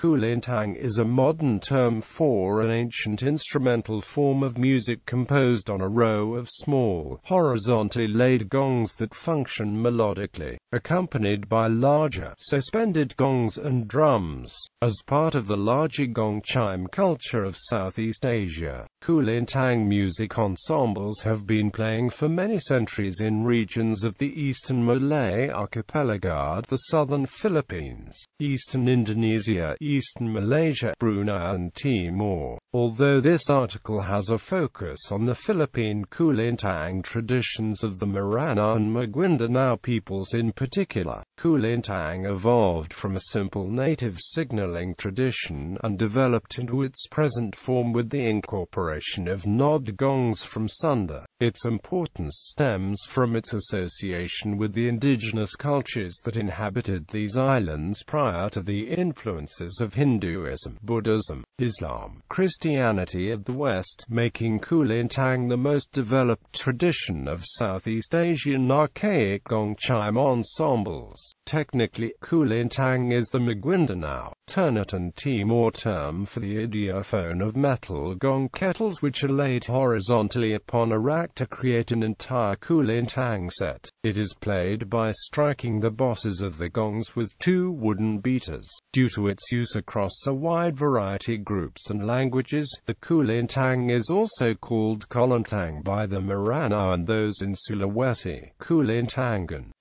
Kulintang is a modern term for an ancient instrumental form of music composed on a row of small, horizontally laid gongs that function melodically, accompanied by larger, suspended gongs and drums. As part of the larger gong-chime culture of Southeast Asia, Kulintang music ensembles have been playing for many centuries in regions of the Eastern Malay Archipelago, the southern Philippines, Eastern Indonesia, Eastern Malaysia, Brunei and Timor. Although this article has a focus on the Philippine Kulintang traditions of the Maranao and Maguindanao peoples in particular, Kulintang evolved from a simple native signaling tradition and developed into its present form with the incorporation of knobbed gongs from Sunda. Its importance stems from its association with the indigenous cultures that inhabited these islands prior to the influences of Hinduism, Buddhism, Islam, Christianity of the West, making Kulintang the most developed tradition of Southeast Asian archaic gong-chime ensembles. Technically, Kulintang is the Maguindanao, Ternate and Timor term for the idiophone of metal gong kettles which are laid horizontally upon a rack to create an entire Kulintang set. It is played by striking the bosses of the gongs with two wooden beaters. Due to its use across a wide variety of groups and languages, the Kulintang is also called Kulintang by the Maranao and those in Sulawesi, Kulintangan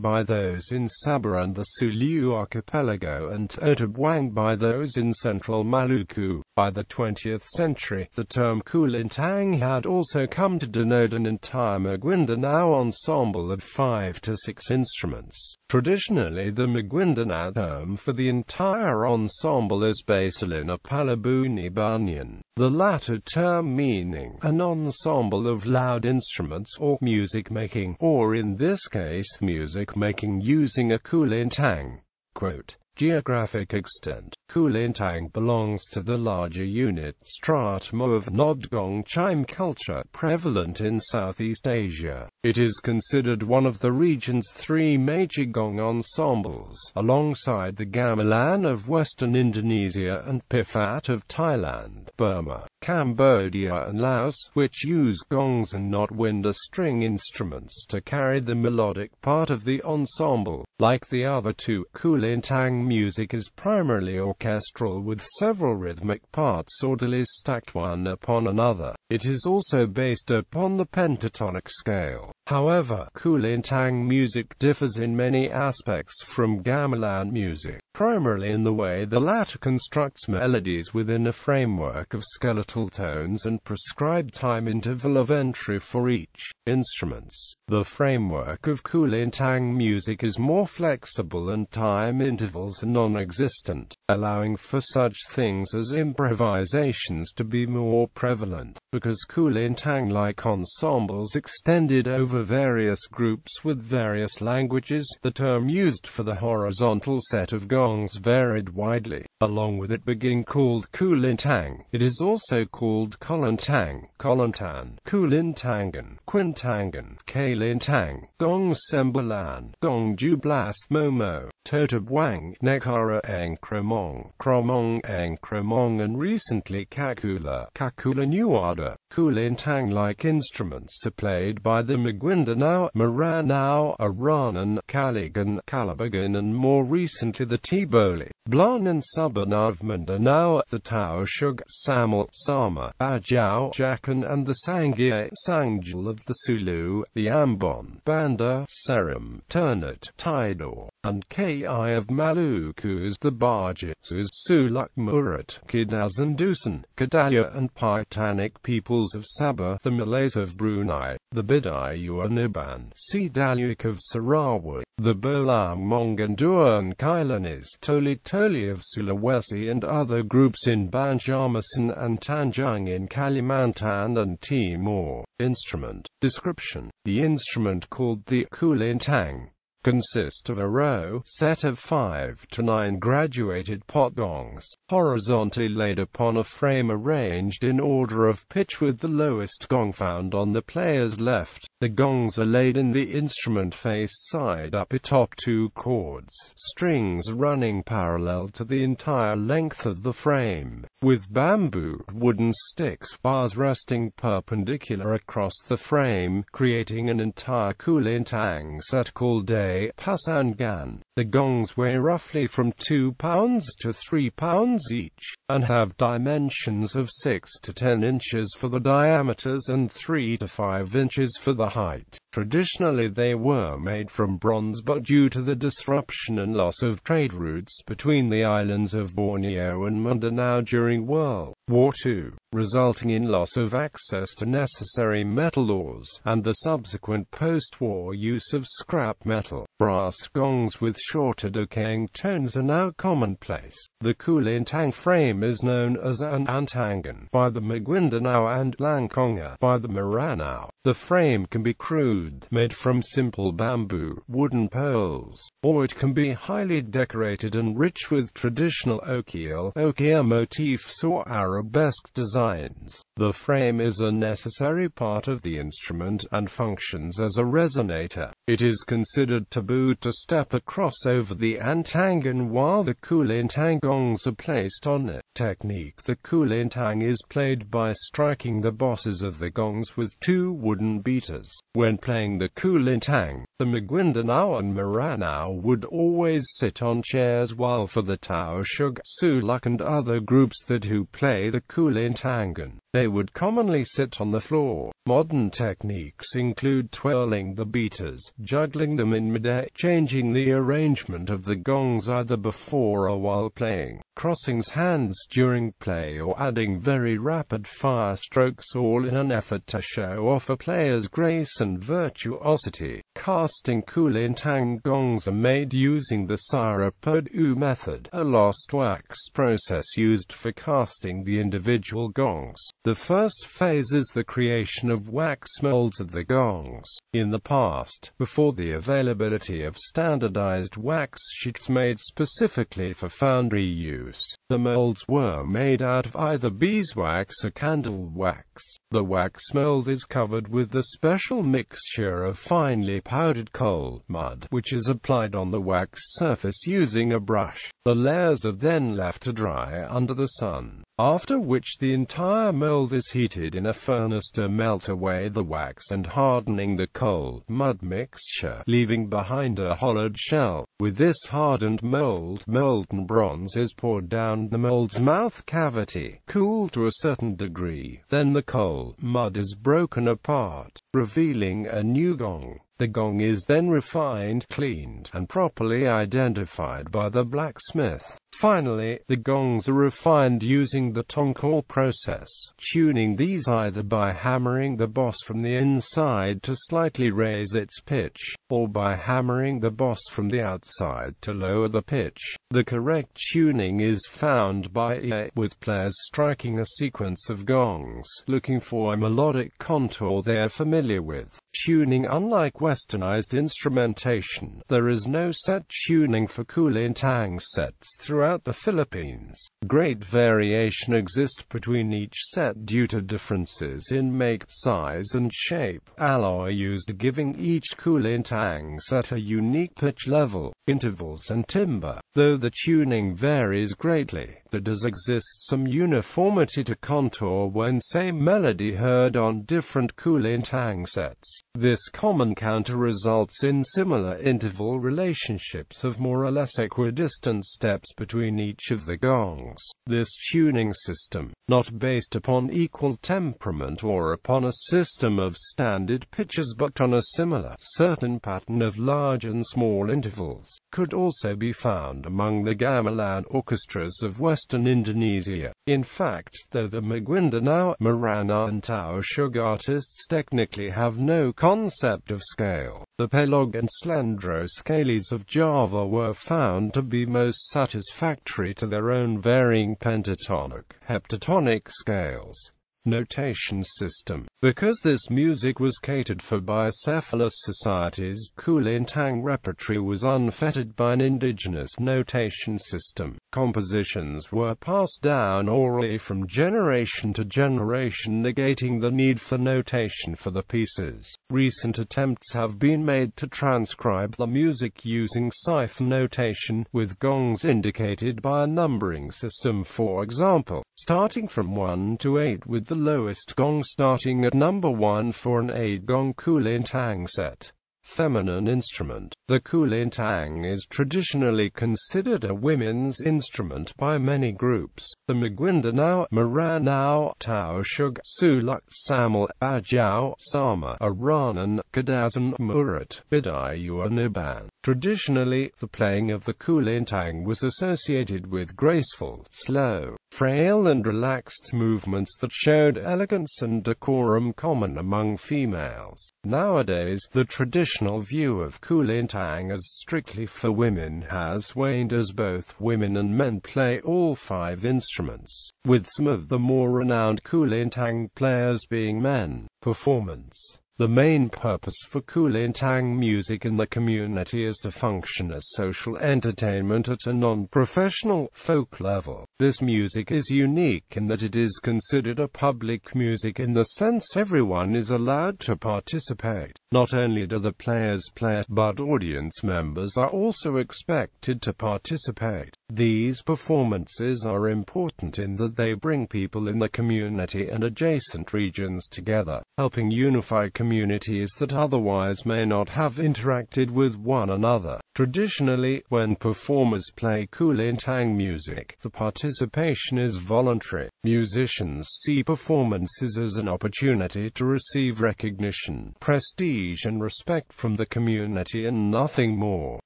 by those in Sabah and the Sulu archipelago, and Otabwang by those in central Maluku. By the 20th century, the term Kulintang had also come to denote an entire Maguindanao ensemble of 5 to 6 instruments. Traditionally, the Maguindanao term for the entire ensemble is Basilina Palabuni Banyan, the latter term meaning an ensemble of loud instruments or music making, or in this case, music making using a Kulintang. Quote, geographic extent. Kulintang belongs to the larger unit stratum of knobbed gong-chime culture prevalent in Southeast Asia. It is considered one of the region's 3 major gong ensembles, alongside the gamelan of Western Indonesia and piphat of Thailand, Burma, Cambodia and Laos, which use gongs and not wind or string instruments to carry the melodic part of the ensemble. Like the other two, Kulintang music is primarily orchestral with several rhythmic parts orderly stacked one upon another. It is also based upon the pentatonic scale. However, Kulintang music differs in many aspects from gamelan music, primarily in the way the latter constructs melodies within a framework of skeletal tones and prescribed time interval of entry for each instruments. The framework of Kulintang music is more flexible and time intervals are non-existent, allowing for such things as improvisations to be more prevalent. Because Kulintang-like ensembles extended over various groups with various languages, the term used for the horizontal set of gongs varied widely. Along with it being called Kulintang, it is also called Kulintang, Kulintan, Kulintangan, Quintangan, Kalintang, Gong Sembalan, Gong Jublas Momo, Totabwang, Negara Angkromong, Kromong Angkromong, and recently Kakula, Kakula Nuada. Kulintang-like instruments are played by the Maguindanao, Maranao, Aranan, Caligan, Calabagan, and more recently the Tiboli, Blan and Sabana of Mindanao, the Taoshug, Samal, Sama, Bajau, Jakan, and the Sangye, Sangjal of the Sulu, the Ambon, Banda, Seram, Ternate, Tidor, and Ki of Malukus, the Bajitsus, Sulak Murat, Kidazan Dusan, Kedaya and Paitanic peoples of Sabah, the Malays of Brunei, the Bidayu and Iban, Sidaluk of Sarawak, the Berlam Mongandur and Kailanis, Toli of Sulawesi, and other groups in Banjarmasin and Tanjung in Kalimantan and Timor. Instrument description. The instrument called the Kulintang consist of a row set of 5 to 9 graduated pot gongs, horizontally laid upon a frame arranged in order of pitch with the lowest gong found on the player's left. The gongs are laid in the instrument face side up atop 2 cords, strings running parallel to the entire length of the frame, with bamboo wooden sticks bars resting perpendicular across the frame, creating an entire Kulintang set called a pasangan. The gongs weigh roughly from 2 pounds to 3 pounds each, and have dimensions of 6 to 10 inches for the diameters and 3 to 5 inches for the height. Traditionally they were made from bronze, but due to the disruption and loss of trade routes between the islands of Borneo and Mindanao during World War II, resulting in loss of access to necessary metal ores, and the subsequent post-war use of scrap metal, brass gongs with shorter decaying tones are now commonplace. The Kulintang frame is known as an antangan by the Maguindanao and Langkonga by the Maranao. The frame can be crude, made from simple bamboo, wooden poles, or it can be highly decorated and rich with traditional okia motifs or arabesque designs. The frame is a necessary part of the instrument and functions as a resonator. It is considered taboo to step across over the antangan while the Kulintang gongs are placed on it. Technique: the Kulintang is played by striking the bosses of the gongs with 2 wooden beaters. When playing the Kulintang, the Maguindanao and Maranao would always sit on chairs, while for the Tausug, Suluk and other groups who play the Kulintangan, they would commonly sit on the floor. Modern techniques include twirling the beaters, juggling them in midair, changing the arrangement of the gongs either before or while playing, crossing hands during play, or adding very rapid fire strokes, all in an effort to show off a player's grace and virtuosity. Casting Kulintang gongs are made using the Sarapodu method, a lost wax process used for casting the individual gongs. The first phase is the creation of wax molds of the gongs. In the past, before the availability of standardized wax sheets made specifically for foundry use, the molds were made out of either beeswax or candle wax. The wax mold is covered with a special mixture of finely powdered coal mud, which is applied on the wax surface using a brush. The layers are then left to dry under the sun, after which the entire mold is heated in a furnace to melt away the wax and hardening the coal mud mixture, leaving behind a hollowed shell. With this hardened mold, molten bronze is poured down the mold's mouth cavity, cooled to a certain degree. Then the coal mud is broken apart, revealing a new gong. The gong is then refined, cleaned, and properly identified by the blacksmith. Finally, the gongs are refined using the tongkol process, tuning these either by hammering the boss from the inside to slightly raise its pitch, or by hammering the boss from the outside to lower the pitch. The correct tuning is found by with players striking a sequence of gongs, looking for a melodic contour they are familiar with. Tuning: unlike westernized instrumentation, there is no set tuning for Kulintang sets throughout the Philippines. Great variation exists between each set due to differences in make, size and shape, alloy used, giving each Kulintang set a unique pitch level, intervals and timbre. Though the tuning varies greatly, there does exist some uniformity to contour when same melody heard on different Kulintang sets. This common counter results in similar interval relationships of more or less equidistant steps between each of the gongs. This tuning system, not based upon equal temperament or upon a system of standard pitches but on a similar, certain pattern of large and small intervals, could also be found among the gamelan orchestras of western Indonesia. In fact, though the Maguindanao, Maranao and Tausug artists technically have no concept of scale, the Pelog and Slendro scales of Java were found to be most satisfactory to their own varying pentatonic, heptatonic scales. notation system. Because this music was catered for by cephalous societies, Kulintang repertory was unfettered by an indigenous notation system. Compositions were passed down orally from generation to generation, negating the need for notation for the pieces. Recent attempts have been made to transcribe the music using cipher notation, with gongs indicated by a numbering system, for example, starting from 1 to 8, with the lowest gong starting at number 1 for an 8-gong Kulintang set. Feminine instrument. The Kulintang is traditionally considered a women's instrument by many groups. The Maguindanao, Maranao, Tausug, Sulak, Samal, Ajau, Sama, Aranan, Kadazan, Murat, Bidayu and Iban. Traditionally, the playing of the Kulintang was associated with graceful, slow, frail and relaxed movements that showed elegance and decorum common among females. Nowadays, the traditional view of Kulintang as strictly for women has waned, as both women and men play all 5 instruments, with some of the more renowned Kulintang players being men. Performance. The main purpose for Kulintang music in the community is to function as social entertainment at a non-professional, folk level. This music is unique in that it is considered a public music in the sense everyone is allowed to participate. Not only do the players play it, but audience members are also expected to participate. These performances are important in that they bring people in the community and adjacent regions together, helping unify communities that otherwise may not have interacted with one another. Traditionally, when performers play Kulintang music, the participation is voluntary. Musicians see performances as an opportunity to receive recognition, prestige and respect from the community, and nothing more.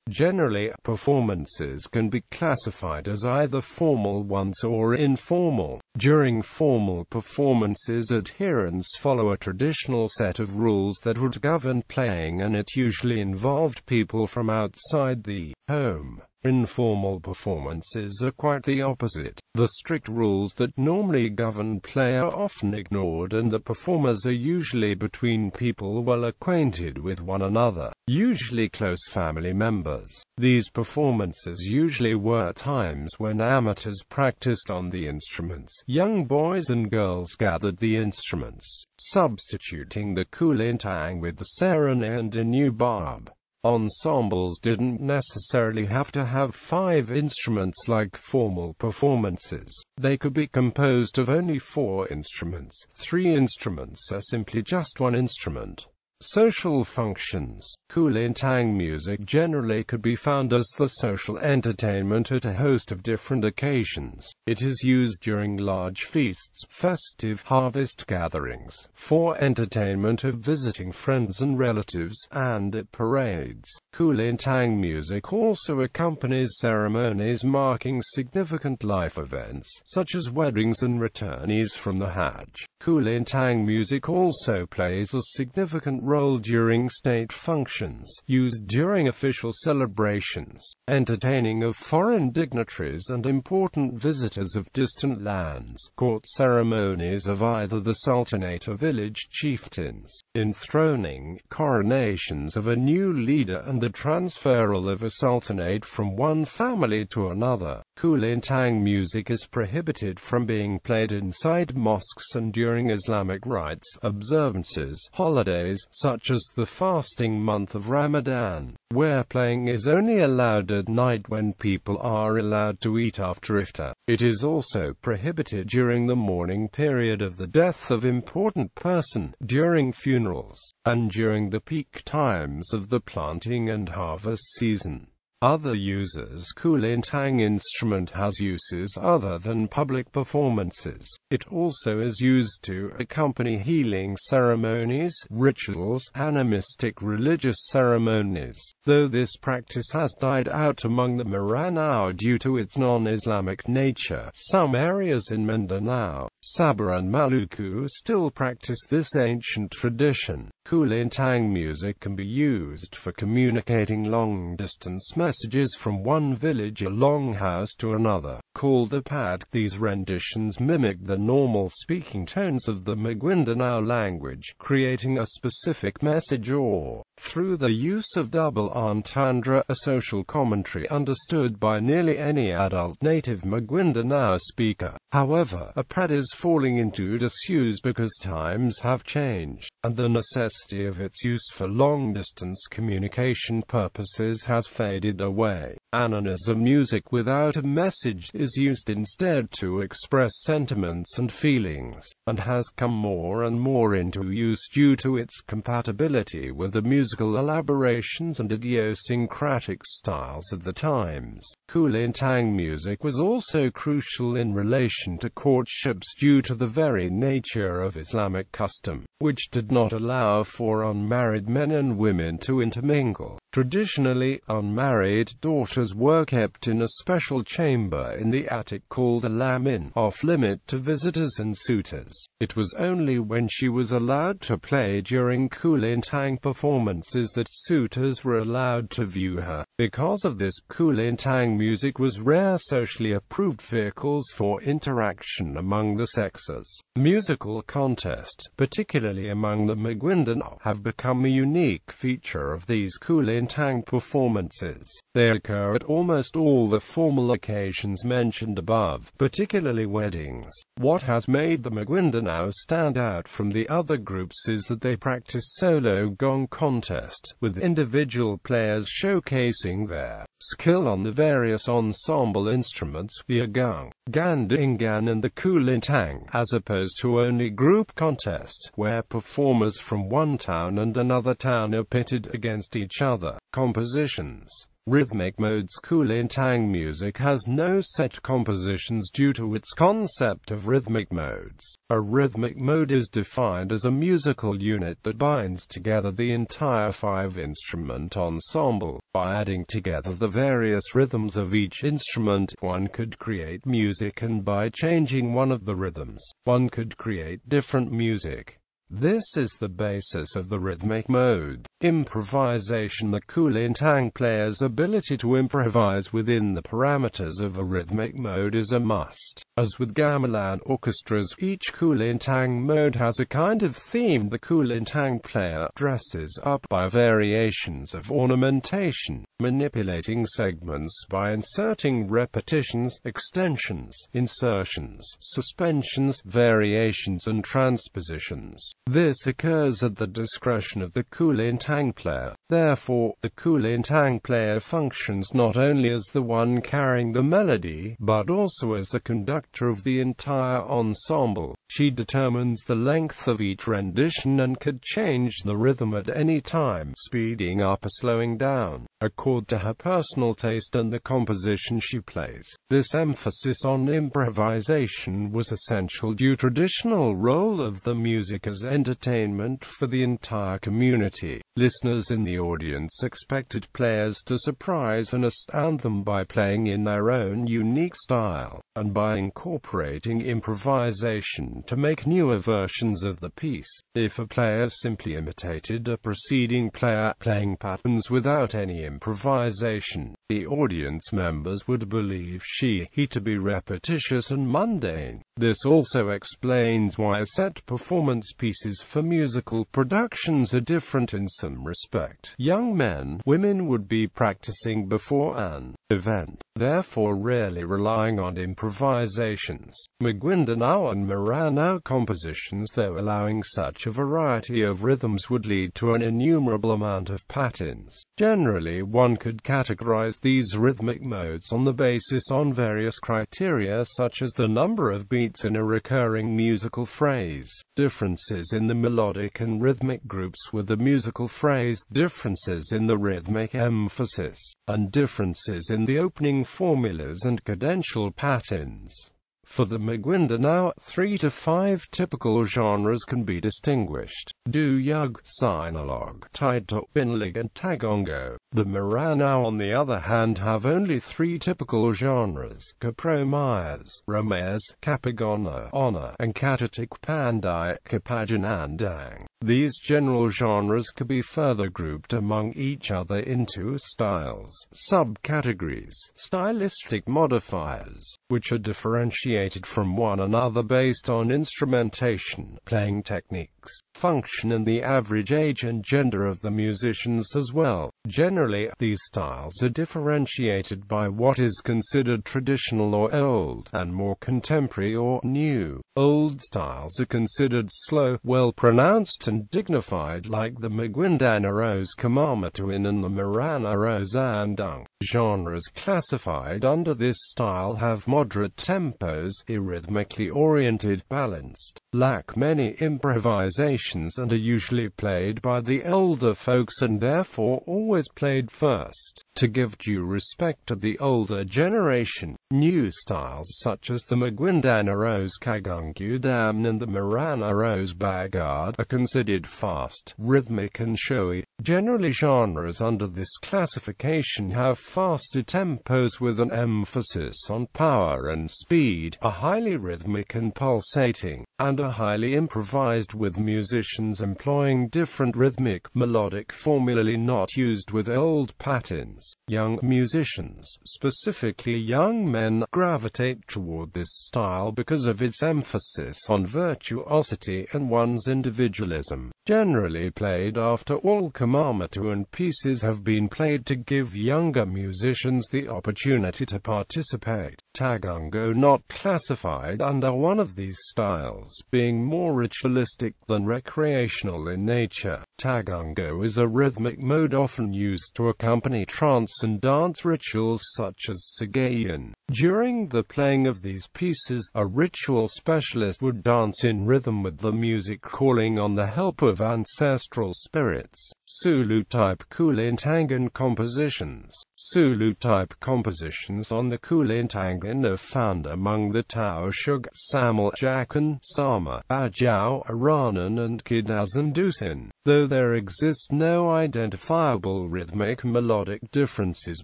Generally, performances can be classified as either formal ones or informal. During formal performances, adherents follow a traditional set of rules that would govern playing, and it usually involved people from outside the home. Informal performances are quite the opposite. The strict rules that normally govern play are often ignored, and the performers are usually between people well acquainted with one another, usually close family members. These performances usually were times when amateurs practiced on the instruments. Young boys and girls gathered the instruments, substituting the Kulintang with the sarana and inu barb. Ensembles didn't necessarily have to have 5 instruments like formal performances. They could be composed of only 4 instruments. 3 instruments are simply just one instrument. Social functions. Kulintang music generally could be found as the social entertainment at a host of different occasions. It is used during large feasts, festive harvest gatherings, for entertainment of visiting friends and relatives, and at parades. Kulintang music also accompanies ceremonies marking significant life events, such as weddings and returnees from the Hajj. Kulintang music also plays a significant role during state functions, used during official celebrations, entertaining of foreign dignitaries and important visitors of distant lands, court ceremonies of either the sultanate or village chieftains, enthroning, coronations of a new leader, and the transferal of a sultanate from one family to another. Kulintang music is prohibited from being played inside mosques and during Islamic rites, observances, holidays, such as the fasting month of Ramadan, where playing is only allowed at night when people are allowed to eat after iftar. It is also prohibited during the mourning period of the death of important person, during funerals, and during the peak times of the planting and harvest season. Other uses. Kulintang instrument has uses other than public performances. It also is used to accompany healing ceremonies, rituals, animistic religious ceremonies, though this practice has died out among the Maranao due to its non-Islamic nature. Some areas in Mindanao, Sabah and Maluku still practice this ancient tradition. Kulintang music can be used for communicating long-distance messages from one village or longhouse to another, called a pad. These renditions mimic the normal speaking tones of the Maguindanao language, creating a specific message or, through the use of double entendre, a social commentary understood by nearly any adult native Maguindanao speaker. However, a pad is falling into disuse because times have changed, and the necessity of its use for long-distance communication purposes has faded away. Ananism music without a message is used instead to express sentiments and feelings, and has come more and more into use due to its compatibility with the musical elaborations and idiosyncratic styles of the times. Kulintang music was also crucial in relation to courtships due to the very nature of Islamic custom, which did not allow for unmarried men and women to intermingle. Traditionally, unmarried daughters were kept in a special chamber in the attic called a lamin, off-limit to visitors and suitors. It was only when she was allowed to play during Kulintang performances that suitors were allowed to view her. Because of this, Kulintang music was rare socially approved vehicles for interaction among the sexes. Musical contests, particularly among the Maguindanao, have become a unique feature of these Kulintang performances. They occur at almost all the formal occasions mentioned above, particularly weddings. What has made the Maguindanao stand out from the other groups is that they practice solo gong contest, with individual players showcasing their skill on the various ensemble instruments via gong, gandingan and the kulintang, as opposed to only group contest, where performers from one town and another town are pitted against each other. Compositions. Rhythmic modes. Kulintang music has no set compositions due to its concept of rhythmic modes. A rhythmic mode is defined as a musical unit that binds together the entire five-instrument ensemble. By adding together the various rhythms of each instrument, one could create music, and by changing one of the rhythms, one could create different music. This is the basis of the rhythmic mode. Improvisation. The Kulintang player's ability to improvise within the parameters of a rhythmic mode is a must. As with gamelan orchestras, each Kulintang mode has a kind of theme. The Kulintang player dresses up by variations of ornamentation, manipulating segments by inserting repetitions, extensions, insertions, suspensions, variations and transpositions. This occurs at the discretion of the Kulintang player. Therefore, the Kulintang player functions not only as the one carrying the melody, but also as the conductor of the entire ensemble. She determines the length of each rendition and could change the rhythm at any time, speeding up or slowing down, according to her personal taste and the composition she plays. This emphasis on improvisation was essential due to the traditional role of the music as entertainment for the entire community. Listeners in the audience expected players to surprise and astound them by playing in their own unique style, and by incorporating improvisation to make newer versions of the piece. If a player simply imitated a preceding player, playing patterns without any improvisation, the audience members would believe he to be repetitious and mundane. This also explains why set performance pieces for musical productions are different in some respect. Young men, women would be practicing before an event, therefore rarely relying on improvisations. Maguindanao and Maranao compositions, though allowing such a variety of rhythms, would lead to an innumerable amount of patterns. Generally, one could categorize these rhythmic modes on the basis on various criteria such as the number of beats in a recurring musical phrase, differences in the melodic and rhythmic groups with the musical phrase, differences in the rhythmic emphasis, and differences in the opening formulas and cadential patterns. For the Maguindanao, 3 to 5 typical genres can be distinguished: Duyug, Sinolog, Taito, Binlig and Tagongo. The Maranao, on the other hand, have only 3 typical genres: Capromayas, Romayas, Kapagona, Ona, and Katatik Pandai, Kapajanandang. These general genres could be further grouped among each other into styles, subcategories, stylistic modifiers, which are differentiated from one another based on instrumentation, playing techniques, function and the average age and gender of the musicians as well. Generally, these styles are differentiated by what is considered traditional or old, and more contemporary or new. Old styles are considered slow, well-pronounced and dignified, like the Maguindanao's Kamamatuin and the Maranao's Andang. Genres classified under this style have moderate tempos, rhythmically oriented, balanced, lack many improvisations and are usually played by the older folks and therefore always played first. To give due respect to the older generation, new styles such as the Maguindanao's Kagungudam and the Maranao's Bagard are considered fast, rhythmic and showy. Generally, genres under this classification have faster tempos with an emphasis on power and speed, are highly rhythmic and pulsating, and are highly improvised, with musicians employing different rhythmic, melodic formulae not used with old patterns. Young musicians, specifically young men, gravitate toward this style because of its emphasis on virtuosity and one's individualism. Generally played after all Kamamatuan pieces have been played to give younger musicians the opportunity to participate. Tagongo, not classified under one of these styles, being more ritualistic than recreational in nature. Tagongo is a rhythmic mode often used to accompany trance and dance rituals such as Sagayan. During the playing of these pieces, a ritual specialist would dance in rhythm with the music, calling on the help of ancestral spirits. Sulu-type Kulintangan compositions. Sulu-type compositions on the Kulintangan are found among the Tausug, Samaljakan, Sama, Bajau, Aranan and Kidazandusin, though there exists no identifiable rhythmic melodic differences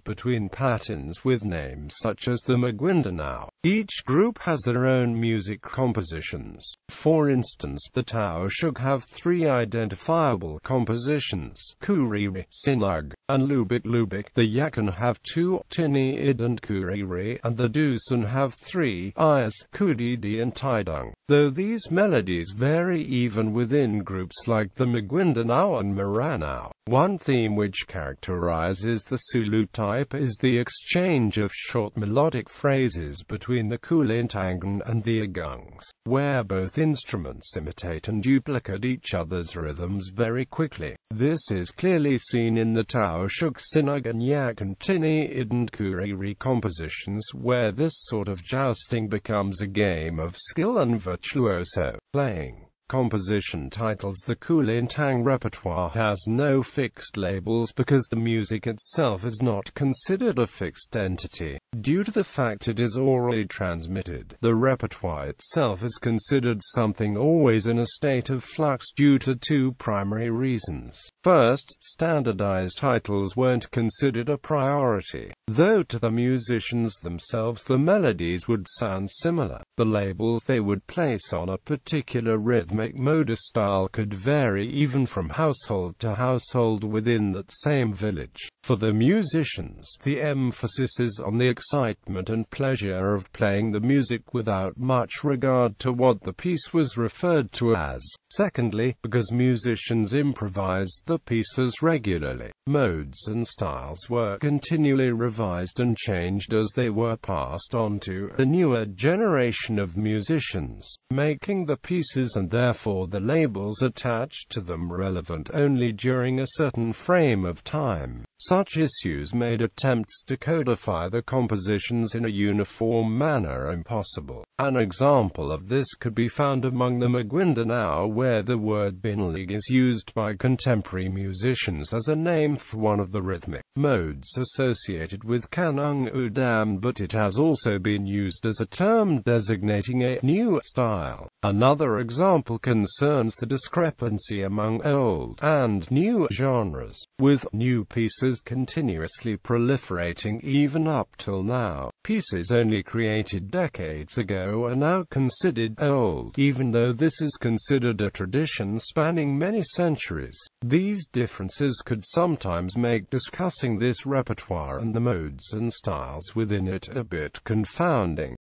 between patterns with names such as the Maguindanao. Each group has their own music compositions. For instance, the Tausug have 3 identifiable compositions: Kuriri, Sinug, and Lubik. The Yakan have 2, Tiniid and Kuriri, and the Dusun have 3, Is, Kudidi and Tidung. Though these melodies vary even within groups like the Maguindanao and Maranao, one theme which characterizes the Sulu type is the exchange of short melodic phrases between the Kulintangan and the gongs, where both instruments imitate and duplicate each other's rhythms very quickly. This is clearly seen in the Tausug, Sinug and Yakan, Tiniid and Kuriri compositions, where this sort of jousting becomes a game of skill and virtuoso playing. Composition titles. The Kulintang repertoire has no fixed labels because the music itself is not considered a fixed entity. Due to the fact it is orally transmitted, the repertoire itself is considered something always in a state of flux due to 2 primary reasons. First, standardized titles weren't considered a priority, though to the musicians themselves the melodies would sound similar. The labels they would place on a particular rhythmic mode or style could vary even from household to household within that same village. For the musicians, the emphasis is on the excitement and pleasure of playing the music without much regard to what the piece was referred to as. Secondly, because musicians improvised the pieces regularly, modes and styles were continually revised and changed as they were passed on to a newer generation of musicians, making the pieces and their therefore the labels attached to them relevant only during a certain frame of time. Such issues made attempts to codify the compositions in a uniform manner impossible. An example of this could be found among the Maguindanao, where the word binlig is used by contemporary musicians as a name for one of the rhythmic modes associated with kanung udam, but it has also been used as a term designating a new style. Another example concerns the discrepancy among old and new genres, with new pieces continuously proliferating even up till now. Pieces only created decades ago are now considered old, even though this is considered a tradition spanning many centuries. These differences could sometimes make discussing this repertoire and the modes and styles within it a bit confounding.